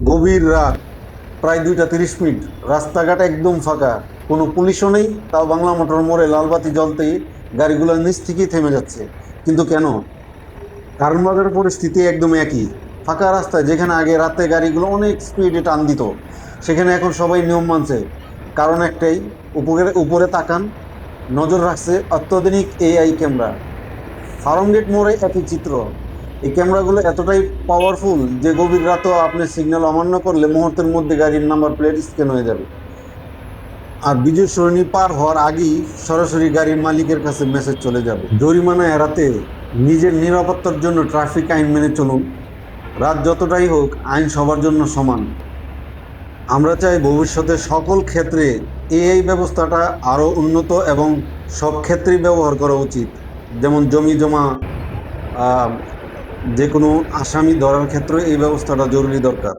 গভীর রাত, প্রায় 2টা 30 মিনিট, রাস্তাঘাট একদম ফাঁকা, কোনো পুলিশও নেই। তাও বাংলা মোটর মোড়ে লালবাতি জ্বলতেই গাড়িগুলো নিচ থেকেই থেমে যাচ্ছে। কিন্তু কেন? কারণ বাজারের পরিস্থিতি একদম একই। ফাঁকা রাস্তায় যেখানে আগে রাতে গাড়িগুলো অনেক স্পিডে টান দিত, সেখানে এখন সবাই নিয়ম মানছে। কারণ একটাই, উপরে উপরে তাকান, নজর রাখছে অত্যাধুনিক এআই ক্যামেরা। ফার্মগেট মোড়ে একই চিত্র। এই ক্যামেরাগুলো এতটাই পাওয়ারফুল যে গভীর রাতেও আপনি সিগন্যাল অমান্য করলে মুহূর্তের মধ্যে গাড়ির নাম্বার প্লেট স্ক্যান হয়ে যাবে। আর বিজয় সরণি পার হওয়ার আগেই সরাসরি গাড়ির মালিকের কাছে মেসেজ চলে যাবে। জরিমানা এড়াতে নিজের নিরাপত্তার জন্য ট্রাফিক আইন মেনে চলুন। রাত যতটাই হোক, আইন সবার জন্য সমান। আমরা চাই ভবিষ্যতে সকল ক্ষেত্রে এআই ব্যবস্থাটা আরো উন্নত এবং সব ক্ষেত্রেই ব্যবহার করা উচিত। যেমন জমি জমা, আহ, যে কোনো আসামি ধরার ক্ষেত্রে এই ব্যবস্থাটা জরুরি দরকার।